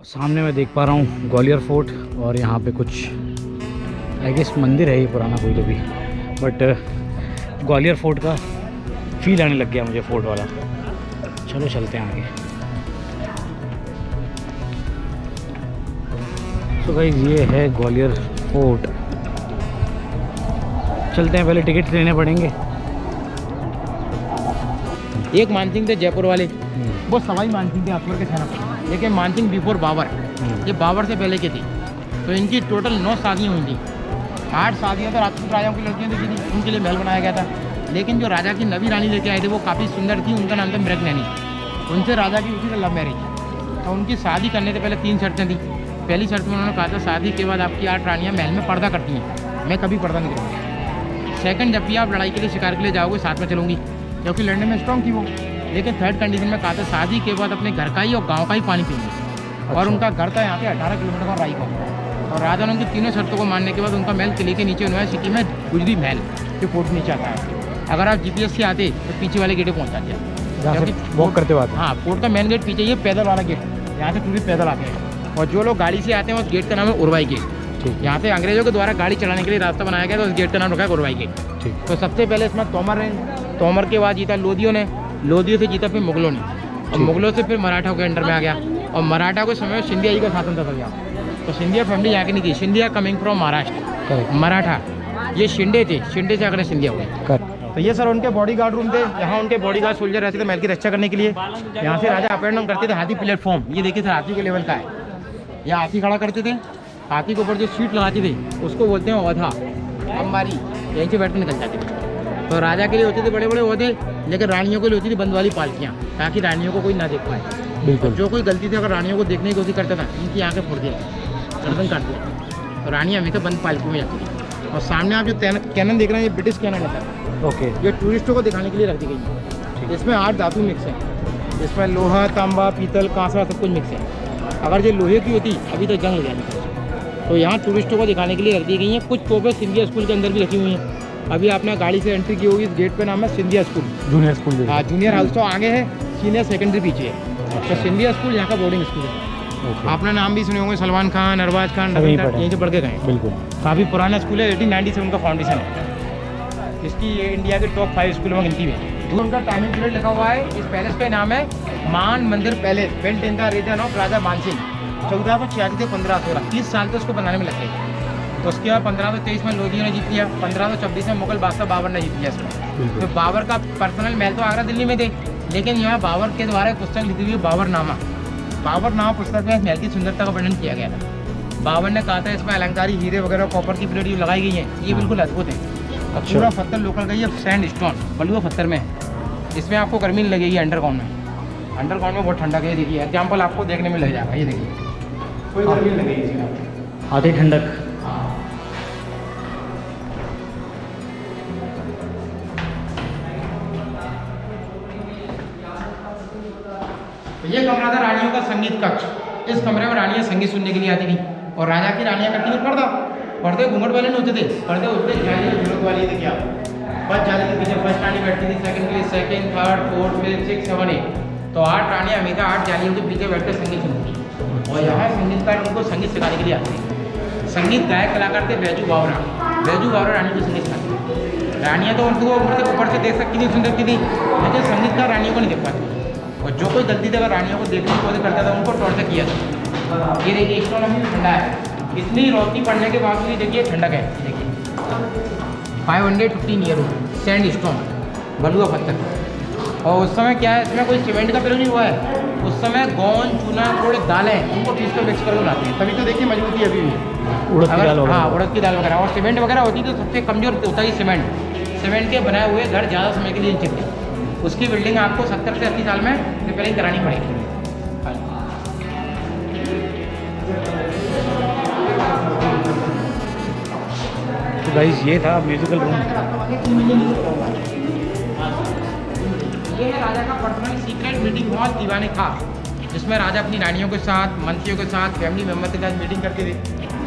सामने मैं देख पा रहा हूँ ग्वालियर फोर्ट और यहाँ पे कुछ आई गेस मंदिर है ये पुराना कोई तो भी, बट ग्वालियर फोर्ट का फील आने लग गया मुझे फोर्ट वाला। चलो चलते हैं आगे। सो गाइस ये है ग्वालियर फोर्ट। चलते हैं, पहले टिकट लेने पड़ेंगे। एक मानसिंह थे जयपुर वाले, वो सवाई मानसिंह थे अकबर के सेनापति, लेकिन मानसिंह बिफोर बाबर, ये बाबर से पहले के थी। तो इनकी टोटल 9 शादियाँ हुई थी। 8 शादियाँ तो राजपूत राजाओं की लड़कियाँ थी, उनके लिए महल बनाया गया था। लेकिन जो राजा की नवी रानी लेके आए थे वो काफ़ी सुंदर थी, उनका नाम था मृगनयनी। उनसे राजा की हुई थी लव मैरिज। तो उनकी शादी करने से पहले 3 शर्तें थी। पहली शर्त में उन्होंने कहा था शादी के बाद आपकी 8 रानियाँ महल में पर्दा करती हैं, मैं कभी पर्दा नहीं करूँगी। सेकंड, जब भी आप लड़ाई के लिए शिकार के लिए जाओगे साथ में चलूँगी, क्योंकि लड़ने में स्ट्रॉन्ग थी वो। लेकिन थर्ड कंडीशन में कहा था शादी के बाद अपने घर का ही और गांव का ही पानी पीएंगे। और उनका घर था यहाँ पे 18 किलोमीटर का राई गाँव। और राजा ने उनकी तीनों शर्तों को मानने के बाद उनका महल किले के नीचे यूनिवर्सिटी में गुजरी महल के फोर्ट नीचे आता है। अगर आप GPS से आते तो पीछे वाले गेटे पहुँच जाते हैं, क्योंकि वॉक करते हुए। हाँ, फोर्ट का मेन गेट पीछे, ये पैदल वाला गेट, यहाँ से टूरिस्ट पैदल आते हैं। और जो लोग गाड़ी से आते हैं उस गेट का नाम है उर्वाई गेट। यहाँ से अंग्रेजों के द्वारा गाड़ी चलाने के लिए रास्ता बनाया गया, तो उस गेट का नाम रखा है उर्वाई गेट। तो सबसे पहले इसमें तोमर के बाद जीता लोधियों ने, लोधियों से जीता फिर मुगलों ने, और मुगलों से फिर मराठा के अंडर में आ गया। और मराठा के समय में सिंधिया जी का शासन था यहाँ। तो सिंधिया फैमिली यहाँ की नहीं थी। Scindia coming from Maharashtra, Maratha. ये शिंदे थे, शिंदे से अगले सिंधिया हुए। तो ये सर उनके बॉडीगार्ड रूम थे। यहाँ उनके बॉडीगार्ड सोल्जर रहते थे महल की रक्षा करने के लिए। यहाँ से राजा अप एंड डाउन करते थे। हाथी प्लेटफॉर्म, ये देखिए सर, हाथी के लेवल का है। यहाँ हाथी खड़ा करते थे, हाथी के ऊपर जो सीट लगाती थी उसको बोलते हैं ओधा, अंबारी, यहीं से बैठ कर निकल जाती थी। तो राजा के लिए होते थे बड़े बड़े ओहदे, लेकिन रानियों के लिए होती थी बंद वाली पालकियाँ, ताकि रानियों को कोई ना देख पाए। बिल्कुल। जो कोई गलती थी अगर रानियों को देखने की कोशिश करता था, इनकी आंखें फोड़ दिया, गर्दन काट दिया। तो रानी हमेशा बंद पालकी में जाती थी। और सामने आप जो कैनन देख रहे हैं, ये ब्रिटिश कैनन है सर। ओके। ये टूरिस्टों को दिखाने के लिए रख दी गई है। इसमें 8 धातु मिक्स हैं। इसमें लोहा, तांबा, पीतल, कांसा सब कुछ मिक्स है। अगर ये लोहे की होती अभी तो जंग हो जाती। तो यहाँ टूरिस्टों को दिखाने के लिए रख दी गई हैं। कुछ तोपें सिंधिया स्कूल के अंदर भी रखी हुई हैं। अभी आपने गाड़ी से एंट्री की होगी, इस गेट पे नाम है सिंधिया स्कूल, जूनियर स्कूल। हाँ, जूनियर हाउस तो आगे है, सीनियर सेकेंडरी पीछे है। तो सिंधिया स्कूल यहाँ का बोर्डिंग स्कूल है। आपने नाम भी सुने होंगे, सलमान खान, अरबाज खान, यहीं से पढ़ के गए। बिल्कुल। काफ़ी पुराना स्कूल है, 1897 का फाउंडेशन है। इसकी ये इंडिया के टॉप 5 स्कूलों में गिनती में। जो उनका टाइमिंग पीरियड लिखा हुआ है, इस पैलेस का नाम है मान मंदिर palace, built in the reason of राजा मानसिंह। 1486 से 1516, 30 साल तो उसको बनाने में लग गए। तो उसके बाद 1523 में लोधियों ने जीत लिया, 1526 में मुगल बादशाह बाबर ने जीत लिया इसको। तो बाबर का पर्सनल महल तो आगरा दिल्ली में थे, लेकिन यहाँ बाबर के द्वारा एक पुस्तक लिखी हुई है, बाबरनामा। बाबरनामा पुस्तक में महल की सुंदरता का वर्णन किया गया था। बाबर ने कहा था इसमें अलंकारी हीरे वगैरह कॉपर की प्लेट लगाई गई है, ये बिल्कुल अद्भुत है। और पूरा पत्थर लोकल का, ये सैंड स्टोन बलुआ पत्थर में है। इसमें आपको गर्मी नहीं लगेगी। अंडरग्राउंड में बहुत ठंडक है। देखिए एग्जाम्पल आपको देखने में लग जाएगा, ये देखिए कोई गर्मी नहीं लगेगी इसमें, आधी ठंडक। तो ये कमरा था रानियों का संगीत कक्ष। इस कमरे में रानियां संगीत सुनने के लिए आती थी। और राजा की रानियां करती थी पर्दा। पर्दे घूंघट वाले नहीं होते थे, पर्दे होते जाली झुलक वाली थे। क्या बस जाली के पीछे फर्स्ट रानी बैठती थी, सेकंड के लिए सेकंड, थर्ड, फोर्थ, फिफ्थ, 6, 7, 8। तो 8 रानियां हमेशा 8 जालियों के पीछे बैठकर संगीत सुनती थी। और यहाँ संगीतकार उनको संगीत सिखाने के लिए आते थे। संगीत गायक कलाकार थे बैजू बावरा। बैजू बावरा रानी को संगीत सिखाती थी। रानियाँ तो उनको ऊपर से देख सकती थी, सुन सकती थी, लेकिन संगीतकार रानियों को नहीं देख पाती। और जो कोई गलती से अगर रानियों को देखने की कोशिश करता था, उनको टॉर्चर किया था। ये देखिए स्टोन अभी ठंडा है, इतनी रोशनी पड़ने के बावजूद भी देखिए ठंडक है। देखिए 515 ईयर ओल्ड सैंड स्टोन, बलुआ पत्थर। और उस समय क्या है, इसमें कोई सीमेंट का प्रयोग नहीं हुआ है। उस समय गोंद, चूना, गुड़, दालें, उनको पीस कर मिक्स कर बनाते हैं। तभी तो देखिए मजबूती अभी भी। उड़द की दाल वगैरह। हाँ, उड़द की दाल वगैरह। और सीमेंट वगैरह होती तो सबसे कमजोर होता है सीमेंट। सीमेंट के बनाए हुए घर ज़्यादा समय के लिए नहीं चलते। उसकी बिल्डिंग आपको 70 से 80 साल में रिपेयरिंग करानी पड़ेगी। तो गाइस ये था म्यूजिकल रूम। ये है राजा का पर्सनल सीक्रेट मीटिंग हॉल, दीवाने खास, जिसमें राजा अपनी रानियों के साथ, मंत्रियों के साथ, फैमिली मेम्बर के साथ मीटिंग करते थे।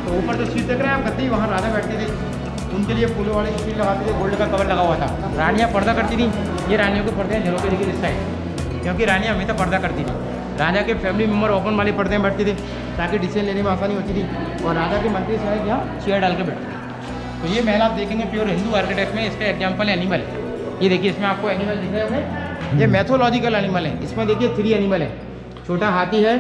तो ऊपर जो सीट देख रहे हैं आप गद्दी, वहाँ राजा बैठते थे। उनके लिए फूलों वाले सीट लगाते थे, गोल्ड का कवर लगा हुआ था। रानियाँ पर्दा करती थी। ये रानियों के पर्दे हैं झरोके देखिए इस साइड, क्योंकि रानियाँ हमेशा पर्दा करती थी। राजा के फैमिली मेम्बर ओपन वाले पर्दे में बैठते थे ताकि डिसीजन लेने में आसानी होती थी। और राजा के मंत्री साहब यहाँ चेयर डाल के बैठते थे। तो ये महल आप देखेंगे प्योर हिंदू आर्किटेक्ट में। इसका एग्जाम्पल है एनिमल। ये देखिए इसमें आपको एनिमल दिख रहे हैं, ये मैथोलॉजिकल एनिमल है। इसमें देखिए 3 एनिमल है। छोटा हाथी है,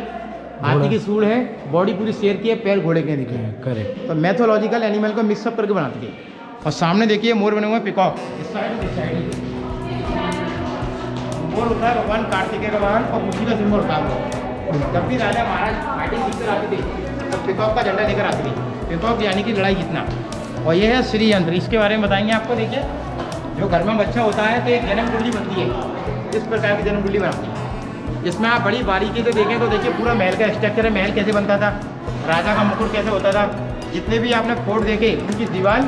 हाथी की सूंड है, बॉडी पूरी शेर की है, पैर घोड़े के देखिए। करेक्ट। तो मैथोलॉजिकल एनिमल को मिक्सअप करके बनाते थे। और सामने देखिए मोर बने हुए हैं, पिकॉक। इस साइड मोर होता है भगवान कार्तिकेय का वाहन और खुशी का सिंबल होता है। जब भी राजा महाराज फाइटिंग जीतकर आते थे तो पिकॉक का झंडा लेकर आते थे। पिकॉक यानी कि लड़ाई जीतना। और ये है श्री यंत्र, इसके बारे में बताएंगे आपको। देखिए जो घर में बच्चा होता है तो एक जन्म कुंडली बनती है, इस प्रकार की जन्म कुंडली बनाती है। इसमें आप बड़ी बारीकी से देखें तो देखिए पूरा महल का स्ट्रक्चर है। महल कैसे बनता था, राजा का मुकुट कैसे होता था। जितने भी आपने फोर्ट देखे उनकी दीवार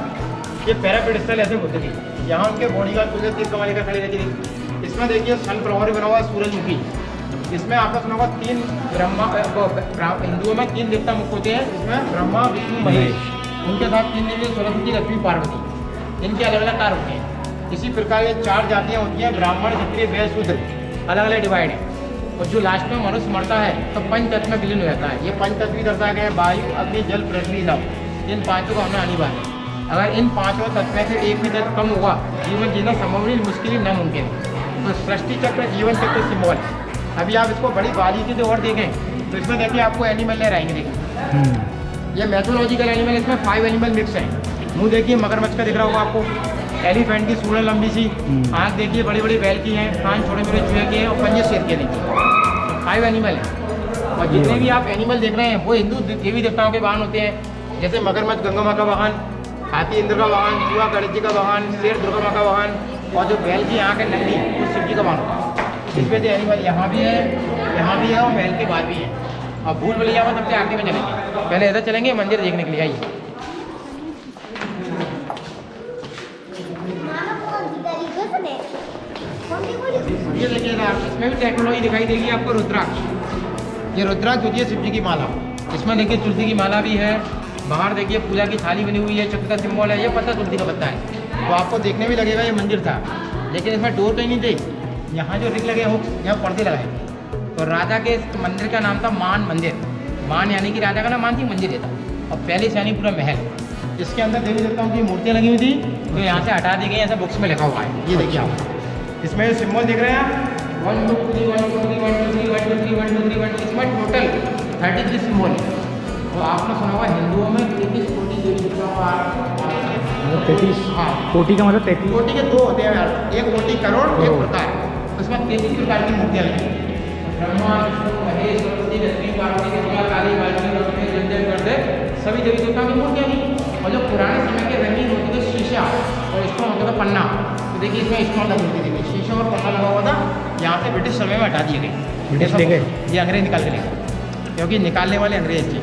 ये पैरापेडिस्टल ऐसे होते थे। यहाँ उनके बॉडीगार्ड पूरे तीर कमाने का खड़ी रहती थी। इसमें देखिए सनफ्लावर बना हुआ सूरजमुखी। इसमें आपने सुना होगा 3 हिंदुओं में 3 देवता मुख होते हैं। इसमें ब्रह्मा विष्णु महेश, उनके साथ 3 देवी सरस्वती लक्ष्मी पार्वती। इनके अलग अलग कार होते हैं। इसी प्रकार ये 4 जातियाँ होती हैं, ब्राह्मण क्षत्रिय वैश्य शूद्र, अलग अलग डिवाइड है। और जो लास्ट में मनुष्य मरता है तो 5 तत्व में विलीन हो जाता है। ये 5 तत्व भी दर्शाए गए हैं, वायु अग्नि जल पृथ्वी लव। इन 5 को हमने अनिवार्य है। अगर इन 5 तत्व में से एक भी तत्व कम होगा जीवन जीना संभव नहीं, मुश्किल ही नामुमकिन है। तो सृष्टि चक्र जीवन चक्र सिंबल। अभी आप इसको बड़ी बारीकी से और देखें तो इसमें देखिए आपको एनिमल ले आएंगे। देखिए ये मैथोलॉजिकल एनिमल, इसमें 5 एनिमल मिक्स हैं। मुंह देखिए मगरमच्छ का दिख रहा होगा आपको, एलिफेंट की सूढ़ लंबी सी, आँख देखिए बड़ी बड़ी बैल की हैं, कान छोटे छोटे चूहे के हैं और पंजे शेर के देखिए। 5 एनिमल हैं। और जितने भी आप एनिमल देख रहे हैं वो हिंदू देवी देवताओं के वाहन होते हैं। जैसे मगरमच्छ गंगा माँ का वाहन, हाथी इंद्र का वाहन, चूहा गणेश जी का वाहन, शेर दुर्गा माँ का वाहन, और जो बैल की आँख है नंदी वो शिव जी का वाहन होता है। इसमें से एनिमल यहाँ भी है और महल के बाद भी है। और भूल भुलैया में सबसे आगे में चलेंगे, पहले इधर चलेंगे मंदिर देखने के लिए। आइए ये देखिए ना, इसमें भी टेक्नोलॉजी दिखाई देगी आपको। रुद्राक्ष, ये रुद्राक्ष होती है शिव जी की माला। इसमें देखिए तुलसी की माला भी है। बाहर देखिए पूजा की थाली बनी हुई है, चक्र का सिंबल है। ये पत्ता तुलसी का पत्ता है। तो आपको देखने में लगेगा ये मंदिर था, लेकिन इसमें डोर कहीं नहीं थे। यहाँ जो रिक लगे हो, यहाँ पर्दे लगाए। तो राजा के इस मंदिर का नाम था मान मंदिर। मान यानी कि राजा का नाम, मान थी मंदिर ये था। और पहले से यानी पूरा महल, इसके अंदर देवी देवताओं की मूर्तियाँ लगी हुई थी, तो यहाँ से हटा दी गई, ऐसा बुक्स में लिखा हुआ है। ये देखिए आप इसमें सिंबल दिख रहे हैं 1 2 3 1 2 3 1 2 3 1 2 3 1 2 3 1 2। इसमें टोटल 33 सिंबल है। तो आपने सुना होगा हिंदुओं में 33 कोटि देवी देवताओं का 33। हाँ, कोटि का मतलब 33। कोटि के 2 होते हैं यार, एक कोटि करोड़, एक प्रकार। उसमें 33 प्रकार की मूर्तियाँ लगी। ब्रह्मा विष्णु महेश सरस्वती लक्ष्मी पार्वती दुर्गा काली वाल्मीकि लक्ष्मी जंजन करते सभी देवी देवताओं की मूर्तियाँ थी। और जो पुराने समय के रंगीन होते थे शीशा और स्टोन होता था पन्ना। तो देखिए इसमें स्टोन लगी होती थी, शीशा और पन्ना लगा हुआ था। यहाँ से ब्रिटिश समय में हटा दिए गए। ब्रिटिश ले गए, ये अंग्रेज निकाल के ले गए, क्योंकि निकालने वाले अंग्रेज थे।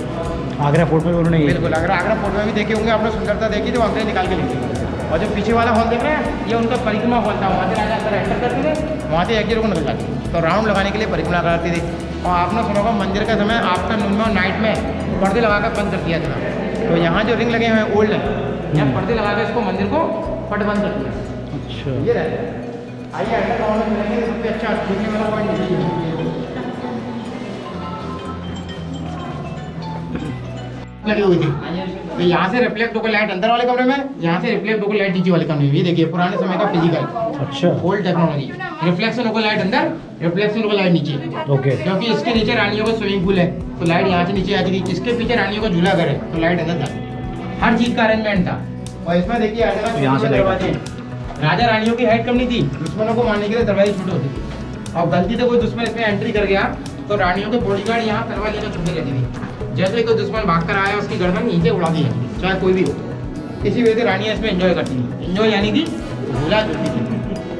आगरा फोर्ट में उन्होंने बिल्कुल, अगर आगरा फोर्ट में भी देखे होंगे आपने, सुंदरता देखी तो अंग्रेज निकाल के ले गए। और जो पीछे वाला हॉल देख रहे हैं ये उनका परिक्रमा हॉल था। वहाँ से राजा अंदर एंटर करते थे, वहाँ से एक को निकल जाते थे। तो राउंड लगाने के लिए परिक्रमा करते थे। और आपने सुना होगा मंदिर का समय आफ्टर नून में और नाइट में पर्दे लगाकर बंद कर दिया था। तो यहाँ जो रिंग लगे हुए हैं ओल्ड है, यहाँ पर्दे लगाकर इसको मंदिर को फट बंद कर दिया। अच्छा, ये रहता है। आइए अंडर ग्राउंड में मिलेंगे। सबसे अच्छा देखने वाला पॉइंट लगी हुई थी। तो यहाँ से रिफ्लेक्ट होकर लाइट अंदर वाले कमरे में, यहाँ से रिफ्लेक्ट होकर लाइट नीचे वाले कमरे में। ये देखिए पुराने समय का फिजिकल, अच्छा, ओल्ड टेक्नोलॉजी। रिफ्लेक्शन होकर लाइट अंदर, रिफ्लेक्शन होकर लाइट नीचे। ओके। क्योंकि इसके नीचे रानियों का स्विमिंग पूल है तो लाइट यहाँ से नीचे आती थी। इसके पीछे रानियों का झूला घर है तो लाइट अंदर था। हर चीज का अरेंजमेंट था। और इसमें देखिए यहाँ से दरवाजे, राजा रानियों की हाइट कम नहीं थी, दुश्मनों को मारने के लिए दरवाजे छोटे होते थे। और गलती से कोई दुश्मन इसमें एंट्री कर गया तो रानियों के बॉडीगार्ड यहाँ तलवार लेकर छुपे रहती थी। जैसे ही कोई दुश्मन भाग कर आया उसकी गर्दन नीचे उड़ा दी जाती, चाहे कोई भी हो। इसी वजह से रानियाँ इसमें एंजॉय करती थी। एंजॉय यानी कि झूला झूलती थी।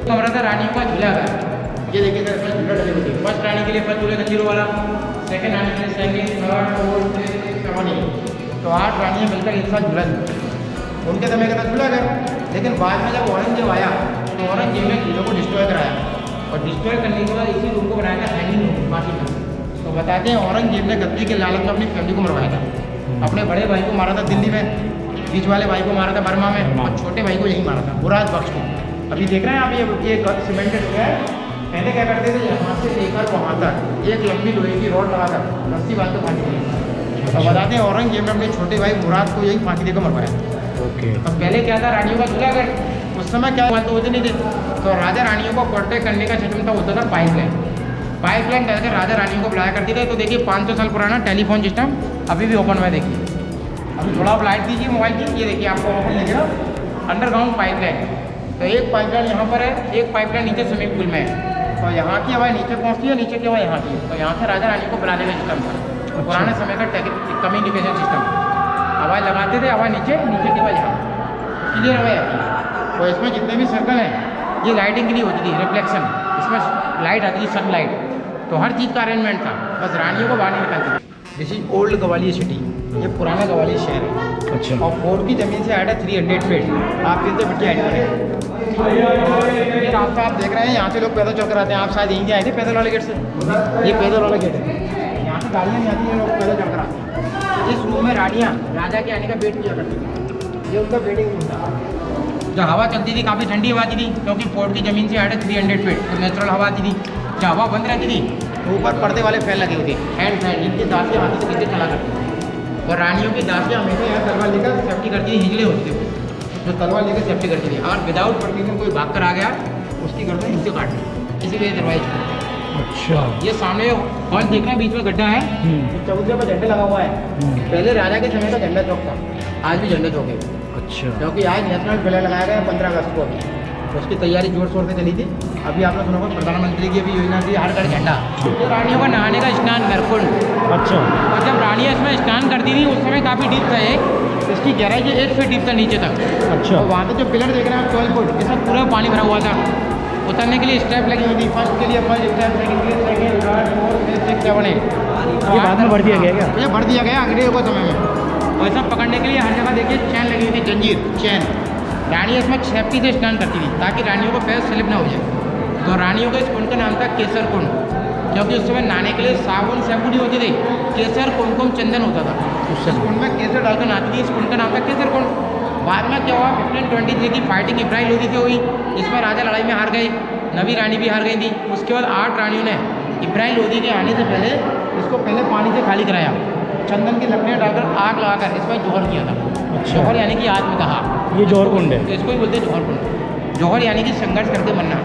कमरा था रानियों का झूला घर। ये देखिए सर, इसमें झूला डले होते हैं। फर्स्ट रानी के लिए फर्स्ट झूले जंजीरों वाला, सेकंड रानी के लिए सेकंड, थर्ड, फोर्थ, फिफ्थ, 7 तो 8 रानियाँ मिलकर एक साथ झूला झूलती। उनके समय का था झूला घर। लेकिन बाद में जब औरंगजेब आया तो औरंगजेब ने झूलों को डिस्ट्रॉय कराया। और डिस्ट्रॉय करने के बाद इसी रूम को बनाया था हैंगिंग रूम, फांसी का। तो बताते हैं औरंगजेब ने गद्दी के लालच में अपनी फैमिली को मरवाया था। अपने बड़े भाई को मारा था दिल्ली में, बीच वाले भाई को मारा था बर्मा में, और छोटे भाई को यहीं मारा था मुराद बख्श को। अभी देख रहे हैं आप ये सीमेंटेड हो गया है पहले क्या करते थे, यहाँ से लेकर वहाँ तक एक लंबी लोहे की रॉड लगा कर रस्सी बांध कर फांसी दी। तो बताते हैं औरंगजेब ने अपने छोटे भाई मुराद को यही फांसी देकर मरवाया। ओके। तो पहले क्या था, रानियों का दूल्हा घर, उस समय क्या बात होती नहीं थी, तो राजा रानियों को प्रोटेक्ट करने का सिस्टम था, होता था पाइपलाइन करके राजा रानियों को बुलाया करती थी। तो देखिए 500 साल पुराना टेलीफोन सिस्टम अभी भी ओपन में, देखिए अभी थोड़ा लाइट दीजिए मोबाइल की, ये देखिए आपको ओपन लगे ना, अंडरग्राउंड पाइपलाइन। तो एक पाइपलाइन यहाँ पर है, एक पाइपलाइन नीचे स्विमिंग पूल में है। तो यहाँ की हवा नीचे पहुँचती है, नीचे की हवा यहाँ की। तो यहाँ से राजा रानी को बुलाने का सिस्टम था, पुराने समय का कम्युनिकेशन सिस्टम। हवा लगाते थे, हवा नीचे, नीचे की हवा यहाँ, क्लियर हवा आती। तो इसमें जितने भी सर्कल हैं ये लाइटिंग के लिए होती थी, रिफ्लेक्शन, इसमें लाइट आती थी, सनलाइट। तो हर चीज़ का अरेंजमेंट था, बस रानियों को बाहर नहीं निकालते थे। This is old Gwalior city, ये पुराना ग्वालियर शहर है। अच्छा। और फोर्ट की ज़मीन से ऐड है 300 फीट, आप कितने फीट की हाइट पर है। ये रास्ता आप देख रहे हैं, यहाँ से लोग पैदल चल कर आते हैं। आप शायद यहीं से आए थे पैदल वाले गेट से, ये पैदल वाला गेट है, यहाँ से गाड़ियाँ नहीं आती हैं, लोग पैदल चल कर आते हैं। इस रूम में रानियाँ राजा के आने का वेट किया करती थी, ये उनका वेटिंग रूम था। जो हवा चलती थी काफ़ी ठंडी हवा आती थी, क्योंकि फोर्ट की ज़मीन से ऐड है 300 फीट, तो नेचुरल हवा आती थी। जब हवा बंद रहती थी तो ऊपर पर्दे वाले फैन लगे हुए थे, हैंड फैन, जिनकी दासियाँ आती थी नीचे चला करती थी। और रानियों की दासियाँ हमेशा यहाँ तलवार लेकर सेफ्टी करती थी, हिजड़े होते थे जो तलवार लेकर सेफ्टी करती थी। अगर विदाउट परमिशन कोई भाग कर आ गया, उसकी गर्दन नीचे काट दी, इसी वजह दरवाजे। अच्छा। ये सामने हॉल देख रहे हैं, बीच में गड्ढा है, चबूतरे पर झंडा लगा हुआ है। पहले राजा के समय का झंडा चौक था, आज भी झंडा चौक है। अच्छा। क्योंकि आज नेशनल फ्लैग लगाया गया 15 अगस्त को, अभी उसकी तैयारी जोर शोर से चली थी। अभी आपने सुना होगा प्रधानमंत्री की अभी योजना थी, हर घर झंडा। तो रानियों का नहाने का स्नान नरकुंड। अच्छा। और जब रानियाँ इसमें स्नान करती थी उस समय काफ़ी डीप था, इसकी गहराई 1 फीट डीप था नीचे तक। अच्छा। और वहाँ पे जो पिलर देख रहे हैं आप 12 फुट, इसमें पूरा पानी भरा हुआ था। उतरने के लिए स्टेप लगी हुई थी, फर्स्ट के लिए फर्स्ट स्टेप, सेकंड के लिए second, third, fourth, fifth, six, seven, 8। ये बाद में भर दिया गया क्या? ये भर दिया गया अंग्रेजों के समय में। और सब पकड़ने के लिए हर जगह देखिए चैन लगी हुई थी, जंजीर चैन। रानी इसमें सेफ्टी से स्नान करती थी ताकि रानियों को पैर स्लिप ना हो जाए। तो रानियों का इस कुंड का नाम था केसर कुंड, क्योंकि उस समय नहाने के लिए साबुन शैम्पू नहीं होते थे, केसर, कुमकुम, चंदन होता था। इस कुंड में केसर डालकर नहाती थी, इस कुंड का नाम था केसर कुंड। बाद में क्या हुआ, 1523 की फाइटिंग इब्राहिम लोदी से हुई, इसमें राजा लड़ाई में हार गए, नबी रानी भी हार गई थी। उसके बाद 8 रानियों ने इब्राहिम लोदी के आने से पहले इसको पहले पानी से खाली कराया, चंदन की लकड़ियाँ डालकर आग लगाकर इसमें जौहर किया था। जौहर यानी कि आत्म कहा, ये जौहर कुंड है, इसको ही बोलते हैं जौहर कुंड। जौहर यानी कि संघर्ष करके मरना।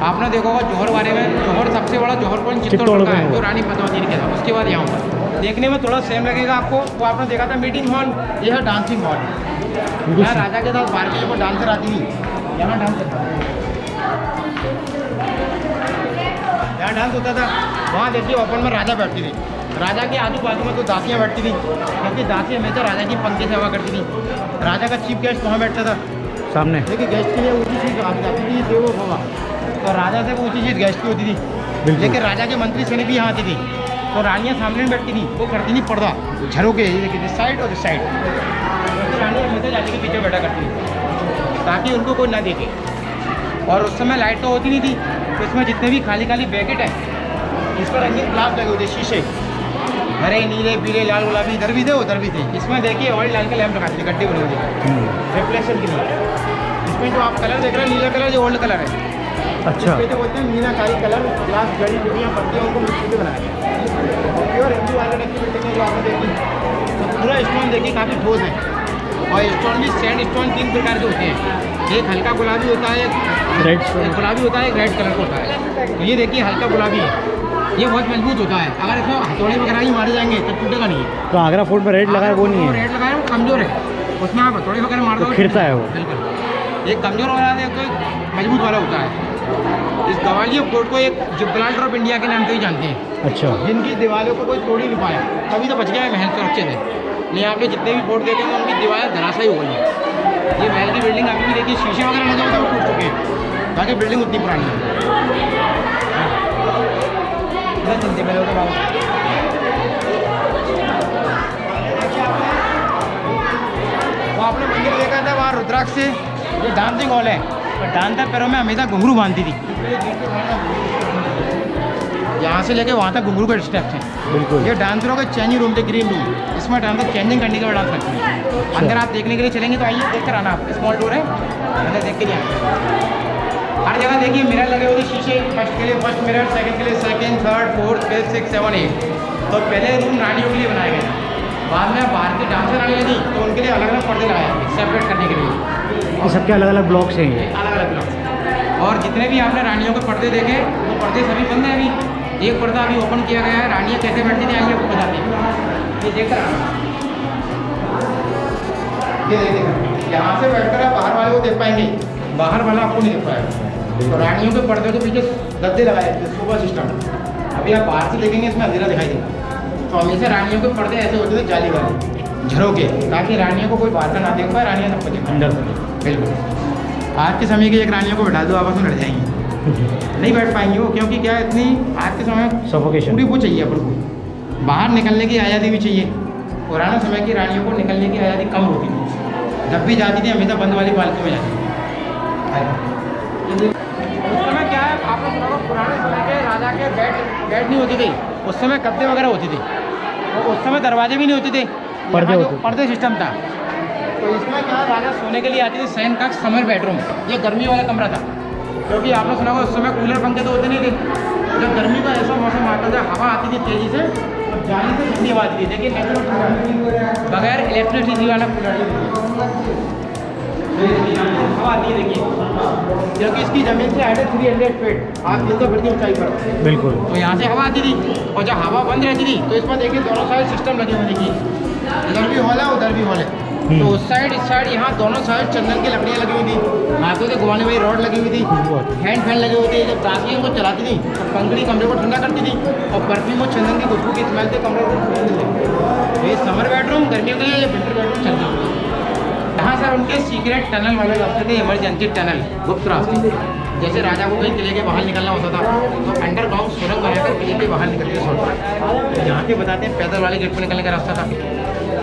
आपने देखा होगा जौहर बारे में, जौहर सबसे बड़ा जौहर कुंड चित्तौड़ का है, जो रानी पद्मावती ने किया था। उसके बाद यहाँ पर देखने में थोड़ा सेम लगेगा आपको, वो आपने देखा था मीटिंग हॉल, यह है डांसिंग हॉल। यहाँ राजा के साथ बाहर के लोग डांसर आती थी, यहाँ डांस होता था, यहाँ डांस होता था। वहाँ देखिए ओपन में राजा बैठती थी, राजा के आजू बाजू में तो दासियाँ बैठती थी, क्योंकि दासी हमेशा राजा की पंक्ति सेवा करती थी। राजा का चीफ गेस्ट वहाँ बैठता था सामने, लेकिन गेस्ट के लिए ऊँची सीट रखी जाती थी, देवो भवा। तो राजा से वो ऊँची सीट गेस्ट की होती थी, लेकिन राजा के मंत्री सेना भी यहाँ आती थी। तो रानियाँ सामने में बैठती थी, वो करती थी पर्दा झरोके, देखिए साइड और साइड। रानी हमेशा जाने के पीछे बैठा करती थी ताकि उनको कोई ना देखे। और उस समय लाइट तो होती नहीं थी, तो इसमें जितने भी खाली खाली पैकेट हैं, इस पर रंगीन ग्लास लगे हुए थे, शीशे, हरे, नीले, पीले, लाल, गुलाबी, इधर भी थे उधर भी थे। इसमें देखिए ऑयल डाल के लैंप लगाते थे, गड्ढे बने हुए थे रिफ्लेक्शन के लिए। इसमें जो आप कलर देख रहे हैं नीला कलर, जो ओल्ड कलर है। अच्छा। जो बोलते हैं मीनाकारी कलर, ग्लास, जड़ी बूटियाँ, पत्तियाँ, उनको मिट्टी से बनाया गया। प्योर हिंदू आर्किटेक्ट की बिल्डिंग है जो आपने देखी, तो पूरा स्टोन देखिए काफ़ी ठोस है। और स्टोन भी सैंड स्टोन 3 प्रकार के होते हैं, एक हल्का गुलाबी होता है, रेड गुलाबी होता है, एक रेड कलर का होता है। तो ये देखिए हल्का गुलाबी है, ये बहुत मजबूत होता है, अगर इसमें हथौड़े वगैरह ही मारे जाएंगे तो टूटेगा नहीं। तो आगरा फोर्ट में रेड लगाया वो नहीं है, रेड लगाया वो कमजोर है, उसमें आप हथौड़े वगैरह मार दो खिरता है वो। बिल्कुल, एक कमजोर वाला है, एक मजबूत वाला होता है। इस ग्वालियर फोर्ट को एक जिब्राल्टर ऑफ इंडिया के नाम से ही जानते हैं। अच्छा। जिनकी दीवारों को कोई तोड़ ही नहीं पाया, तभी तो बच गया है महल सुरक्षित है। नहीं आपने जितने भी फोर्ट देखे हैं उनकी दीवारें धराशायी हो गई है। ये महल की बिल्डिंग अभी भी देखिए, शीशे वगैरह लगे होते हैं वो टूट चुके हैं, ताकि बिल्डिंग उतनी पुरानी है। चलते पहले होते बाबू, वो आपने मंदिर देखा था वहाँ रुद्राक्ष से। ये डांसिंग हॉल है, और डांसर पैरों में हमेशा घुंघरू बांधती थी, यहाँ से लेके वहाँ तक घुंघरू के स्टेप्स हैं। बिल्कुल। ये डांसरों के चेंजिंग रूम थे, ग्रीन रूम, इसमें डांसर चेंजिंग करने के बाद डांस करते हैं। अंदर आप देखने के लिए चलेंगे तो आइए देख कर आना, आप स्मॉल डोर है, अंदर देख के लिए आना। हर जगह देखिए मिरर लगे हुए थे शीशे, फर्स्ट के लिए फर्स्ट मिरर, सेकंड के लिए second, third, fourth, fifth, six, 7, 8। तो पहले रूम रानियों के लिए बनाए गए थे। बाद में बाहर के डांसर आने लगी तो उनके लिए अलग अलग पर्दे लगाए सेपरेट करने के लिए। ये सबके अलग अलग ब्लॉक्स हैं ये। अलग अलग ब्लॉक। और जितने भी आपने रानियों के पर्दे देखे वो पर्दे सभी बंद हैं अभी। एक पर्दा अभी ओपन किया गया है। रानियाँ कैसे बैठती थी आइए आपको बताते हैं। ये देख कर ये देखिए यहाँ से बैठकर आप बाहर वाले को देख पाएंगे, बाहर वाला आपको नहीं देख पाएगा। तो रानियों के पर्दे के पीछे गद्दे लगाए सुपर सिस्टम। अभी आप बाहर से देखेंगे इसमें अंधेरा दिखाई देगा। तो हमेशा रानियों के पर्दे ऐसे होते थे जाली वाले झरोके, ताकि रानियों को कोई बाहर का ना देख पाए, रानियाँ सबको देख अंदर से। बिल्कुल। आज के समय की एक रानियों को बैठा दो आपस में लड़ जाएंगी, नहीं बैठ पाएंगी वो, क्योंकि क्या है इतनी आज के समय सफोकेशन पूरी वो चाहिए अपन को। बाहर निकलने की आज़ादी भी चाहिए। पुराने समय की रानियों को निकलने की आज़ादी कम होती थी, जब भी जाती थी हमेशा बंद वाली पालकी में जाती थी। उस समय क्या है आपने सुना होगा, पुराने समय के राजा के बेड नहीं होती थी, उस समय गद्दे वगैरह होती थी। और उस समय दरवाजे भी नहीं होते थे, पर्दे सिस्टम था। तो इसमें क्या राजा सोने के लिए आती थी शयन कक्ष, समर बेडरूम, ये गर्मी वाला कमरा था। क्योंकि आपने सुना होगा उस समय कूलर पंखे तो होते नहीं थे। जब गर्मी का ऐसा मौसम आता था, हवा आती थी तेज़ी से, और जाली से ठंडी हवा आती थी। देखिए बगैर इलेक्ट्रिसिटी वाला कूलर हवा आती है। देखिए क्योंकि इसकी ज़मीन से हाइट है 300 फीट, आप 300 फीट की ऊंचाई पर। बिल्कुल। तो यहाँ से हवा आती थी, और जब हवा बंद रहती थी तो इसमें देखिए दोनों साइड सिस्टम लगे हुए। देखिए इधर भी हॉल है, उधर भी हॉल है। तो उस साइड इस साइड यहाँ दोनों साइड चंदन की लकड़ियाँ लगी हुई थी, हाथों से घुमाने वाली रॉड लगी हुई थी, हैंड फैन लगे हुए थे। जब दासियाँ को चलाती थी तो पंखड़ी कमरे को ठंडा करती थी, और परफ्यूम और चंदन की खुशबू की स्मेल से कमरे को। ये समर बेडरूम गर्मियों के लिए, ये विंटर बेडरूम चलती है। यहाँ सर उनके सीक्रेट टनल वाले रास्ते थे, इमरजेंसी टनल, गुप्त रास्ते। जैसे राजा को कहीं किले के बाहर निकलना होता था तो अंडरग्राउंड सुरंग बनाकर किले के बाहर निकलते थे। यहाँ से बताते हैं पैदल वाले गेट पर निकलने का रास्ता था,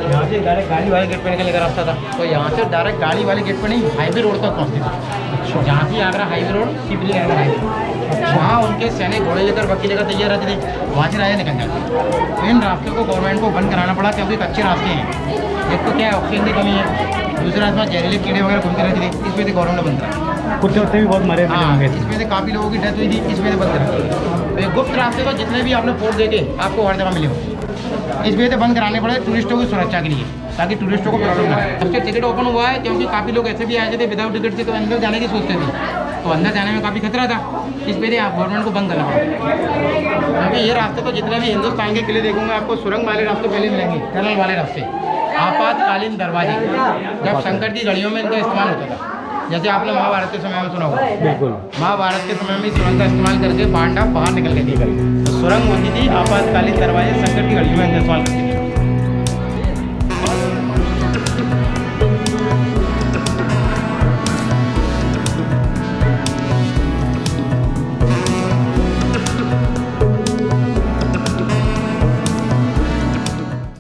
यहाँ से डायरेक्ट गाड़ी वाले गेट पर निकलने का रास्ता था। तो यहाँ से डायरेक्ट गाड़ी वाले गेट पर नहीं, हाईवे रोड तक पहुँचती थी। जहाँ से आगरा हाईवे रोड, सिवली आगरा हाईवे, वहाँ उनके सैनिक घोड़े लेकर वकील लेकर तैयार रहते थे, वहाँ से राजा निकल जाते। इन रास्तों को गवर्नमेंट को बंद कराना पड़ा, क्योंकि कच्चे रास्ते हैं। एक तो क्या है ऑक्सीजन की कमी है, दूसरा इसमें जहरीले कीड़े वगैरह घूमते रहते थे, इसमें से गवर्नमेंट ने बंद करा। कुत्ते उत्ते भी बहुत मरे थे। हाँ, इसमें से काफ़ी लोगों की डेथ हुई थी, इसमें से बंद करा। तो ये गुप्त रास्ते को जितने भी आपने फोर्ट देखे आपको हर जगह मिले हो, इस वजह से बंद कराने पड़े टूरिस्टों की सुरक्षा के लिए, ताकि टूरिस्टों को प्रॉब्लम ना हो। सबसे टिकट ओपन हुआ है क्योंकि काफ़ी लोग ऐसे भी आए थे विदाउट टिकट से, तो अंदर जाने की सोचते थे, तो अंदर जाने में काफ़ी खतरा था। इस वजह से आप गवर्नमेंट को बंद करना पड़ा। क्योंकि ये रास्ते तो जितने भी हिंदुस्तान के किले देखूंगे आपको सुरंग वाले रास्ते पहले मिलेंगे, टनल वाले रास्ते, आपातकालीन दरवाजे, जब संकट की घड़ियों में इनका इस्तेमाल होता था। जैसे आपने महाभारत के समय में सुना होगा, बिल्कुल महाभारत के समय में सुरंग का इस्तेमाल करके पांडव बाहर निकल गए थे। तो सुरंग होती थी, आपातकालीन दरवाजे संकट की घड़ियों में इस्तेमाल करते थे।